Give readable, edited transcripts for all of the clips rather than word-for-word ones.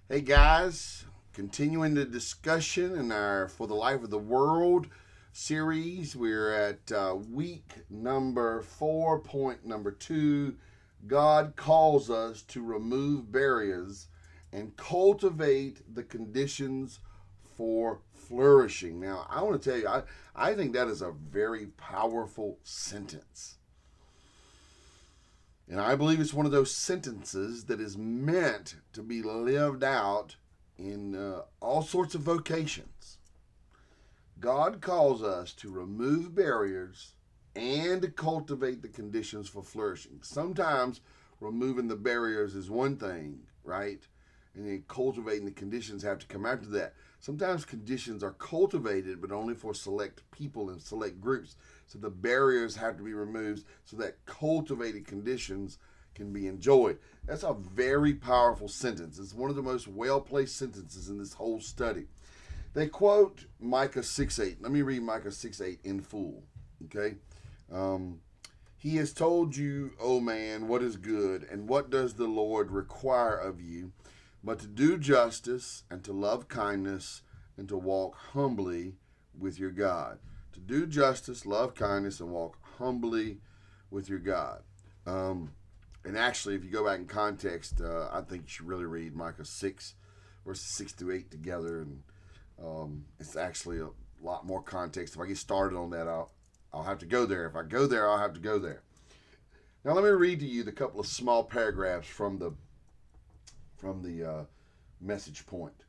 Hey guys, continuing the discussion in our For the Life of the World series. We're at week number 4, point number 2. God calls us to remove barriers and cultivate the conditions for flourishing. Now, I want to tell you, I think that is a very powerful sentence. And I believe it's one of those sentences that is meant to be lived out in all sorts of vocations. God calls us to remove barriers and to cultivate the conditions for flourishing. Sometimes removing the barriers is one thing, right? And then cultivating the conditions have to come after that. Sometimes conditions are cultivated, but only for select people and select groups. So the barriers have to be removed so that cultivated conditions can be enjoyed. That's a very powerful sentence. It's one of the most well placed sentences in this whole study. They quote Micah 6:8. Let me read Micah 6:8 in full. Okay? Um, he has told you, O man, what is good, and what does the Lord require of you, but to do justice and to love kindness and to walk humbly with your God. To do justice, love kindness, and walk humbly with your God. Um, and actually, if you go back in context, I think you should really read Micah 6, verses 6 through 8 together. And it's actually a lot more context. If I get started on that, I'll have to go there. If I go there, I'll have to go there. Now, let me read to you the couple of small paragraphs from the message point.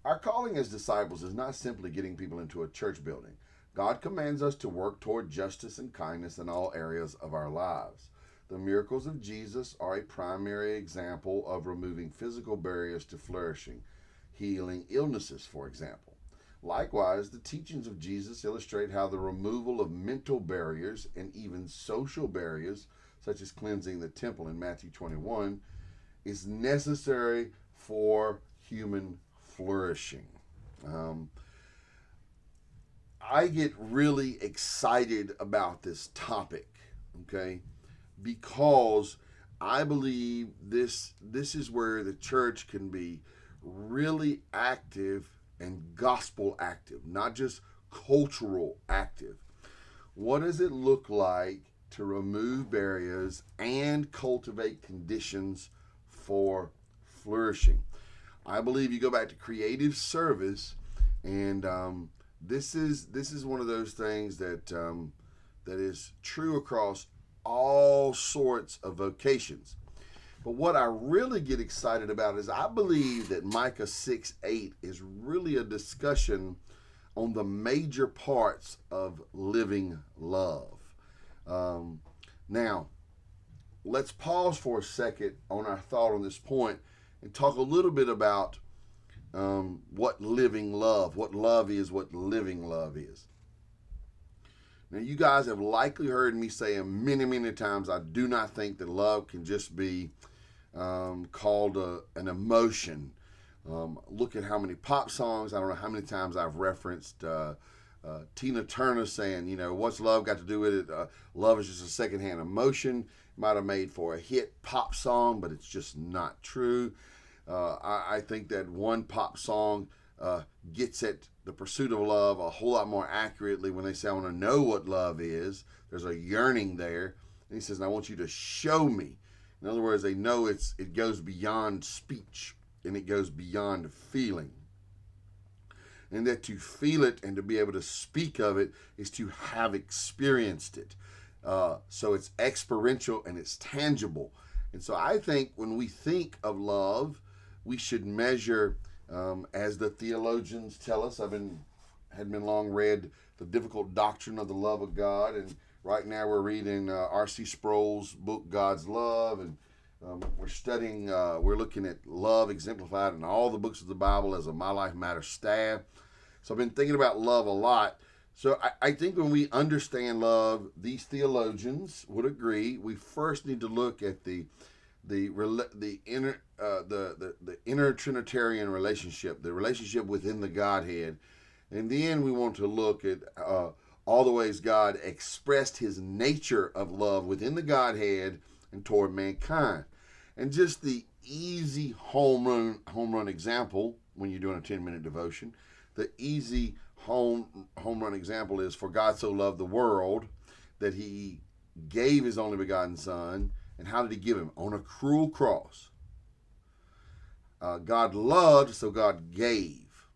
Our calling as disciples is not simply getting people into a church building. God commands us to work toward justice and kindness in all areas of our lives. The miracles of Jesus are a primary example of removing physical barriers to flourishing, healing illnesses, for example. Likewise, the teachings of Jesus illustrate how the removal of mental barriers and even social barriers, such as cleansing the temple in Matthew 21, is necessary for human flourishing. Um, I get really excited about this topic, okay, because I believe this is where the church can be really active and gospel active, not just cultural active. What does it look like to remove barriers and cultivate conditions for flourishing? I believe you go back to creative service, and this is one of those things that is true across all sorts of vocations. But what I really get excited about is I believe that Micah 6:8 is really a discussion on the major parts of living love. Um, Now, let's pause for a second on our thought on this point and talk a little bit about what living love, what love is, what living love is. Now, you guys have likely heard me say many, many times, I do not think that love can just be called an emotion. Look at how many pop songs, I don't know how many times I've referenced Tina Turner saying, what's love got to do with it? Love is just a secondhand emotion. Might have made for a hit pop song, but it's just not true. I think that one pop song gets at the pursuit of love a whole lot more accurately when they say, I want to know what love is. There's a yearning there. And he says, and I want you to show me. In other words, they know it goes beyond speech and it goes beyond feeling. And that to feel it and to be able to speak of it is to have experienced it. So it's experiential and it's tangible. And so I think when we think of love, we should measure, as the theologians tell us. Had been long read The Difficult Doctrine of the Love of God, and right now we're reading R.C. Sproul's book God's Love, and we're looking at love exemplified in all the books of the Bible as a My Life Matters staff. So I've been thinking about love a lot. So I think when we understand love, these theologians would agree. We first need to look at the inner Trinitarian relationship, the relationship within the Godhead, and then we want to look at all the ways God expressed His nature of love within the Godhead and toward mankind. And just the easy home run example when you're doing a 10-minute devotion, the easy home run example is, for God so loved the world that he gave his only begotten son. And how did he give him? On a cruel cross. God loved, so God gave.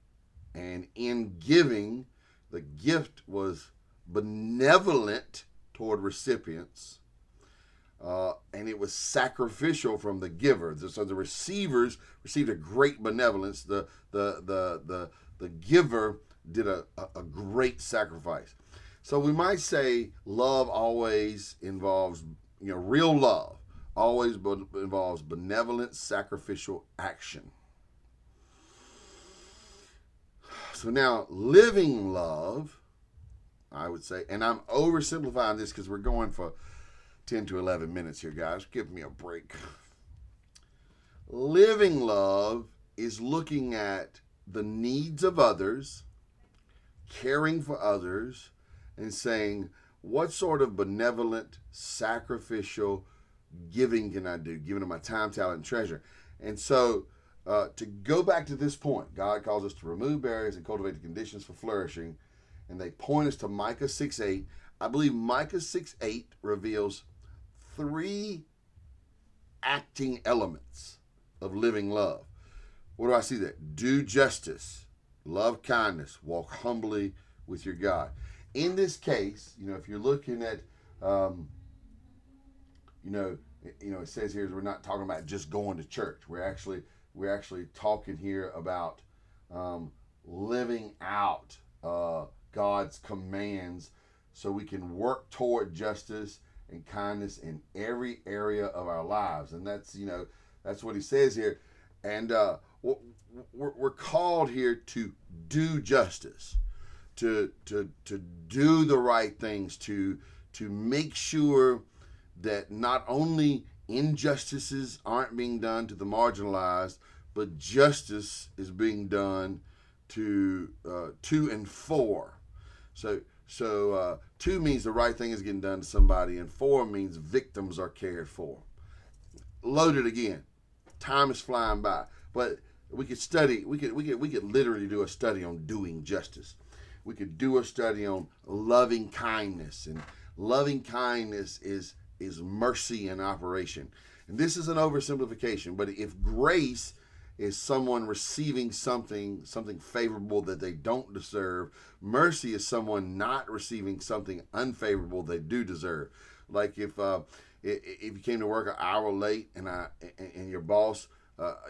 And in giving, the gift was benevolent toward recipients. And it was sacrificial from the giver. So the receivers received a great benevolence. The giver did a great sacrifice. So we might say love always involves, real love always involves benevolent sacrificial action. So now, living love, I would say, and I'm oversimplifying this because we're going for 10 to 11 minutes here, guys. Give me a break. Living love is looking at the needs of others, caring for others, and saying, what sort of benevolent, sacrificial giving can I do? Giving of my time, talent, and treasure. And so, to go back to this point, God calls us to remove barriers and cultivate the conditions for flourishing. And they point us to Micah 6:8. I believe Micah 6:8 reveals 3 acting elements of living love. What do I see there? Do justice, love kindness, walk humbly with your God. In this case, if you're looking at, it says here we're not talking about just going to church. We're actually talking here about living out God's commands, so we can work toward justice and kindness in every area of our lives. And that's what he says here. And we're called here to do justice, to do the right things, to make sure that not only injustices aren't being done to the marginalized, but justice is being done to and for. So 2 means the right thing is getting done to somebody, and 4 means victims are cared for. Loaded again. Time is flying by, but we could study. We could literally do a study on doing justice. We could do a study on loving kindness, and loving kindness is mercy in operation. And this is an oversimplification, but if grace is someone receiving something favorable that they don't deserve, mercy is someone not receiving something unfavorable they do deserve. Like if you came to work an hour late and your boss,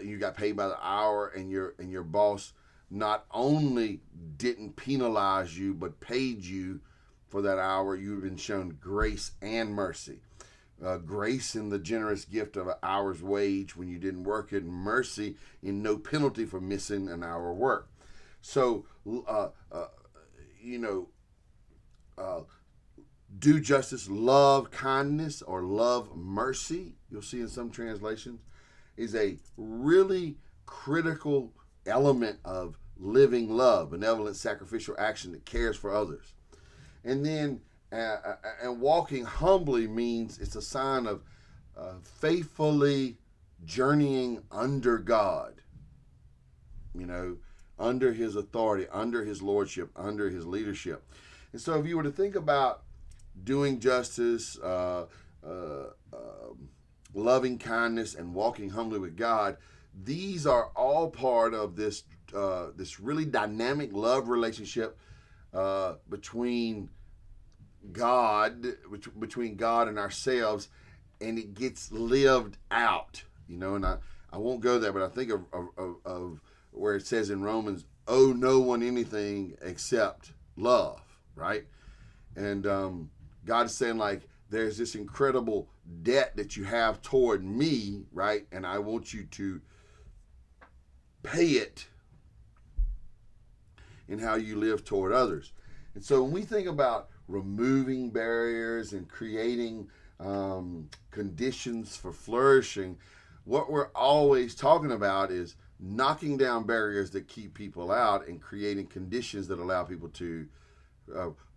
you got paid by the hour, and your boss not only didn't penalize you but paid you for that hour, you've been shown grace and mercy. Grace in the generous gift of an hour's wage when you didn't work it, and mercy in no penalty for missing an hour of work. So, do justice, love kindness, or love mercy, you'll see in some translations, is a really critical element of living love, benevolent sacrificial action that cares for others. And then and walking humbly means it's a sign of faithfully journeying under God, under his authority, under his lordship, under his leadership. And so if you were to think about doing justice, loving kindness, and walking humbly with God, these are all part of this really dynamic love relationship between God and ourselves, and it gets lived out, and I won't go there, but I think of where it says in Romans, owe no one anything except love, right? And God is saying, like, there's this incredible debt that you have toward me, right? And I want you to pay it in how you live toward others. And so when we think about removing barriers and creating conditions for flourishing, what we're always talking about is knocking down barriers that keep people out and creating conditions that allow people to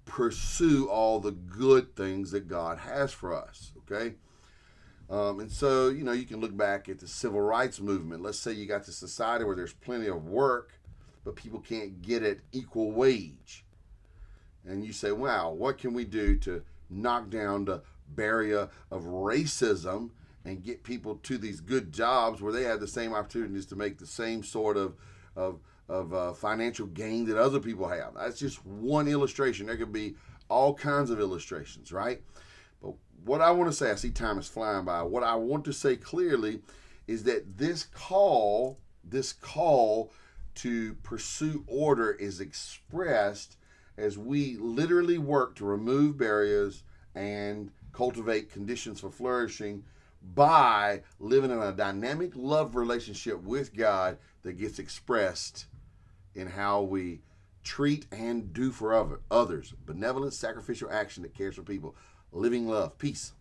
pursue all the good things that God has for us, okay? And so, you can look back at the civil rights movement. Let's say you got this society where there's plenty of work, but people can't get it equal wage. And you say, wow, what can we do to knock down the barrier of racism and get people to these good jobs where they have the same opportunities to make the same sort of financial gain that other people have? That's just one illustration. There could be all kinds of illustrations, right? But what I want to say, I see time is flying by. What I want to say clearly is that this call to pursue order is expressed as we literally work to remove barriers and cultivate conditions for flourishing by living in a dynamic love relationship with God that gets expressed in how we treat and do for others. Benevolent, sacrificial action that cares for people. Living love. Peace.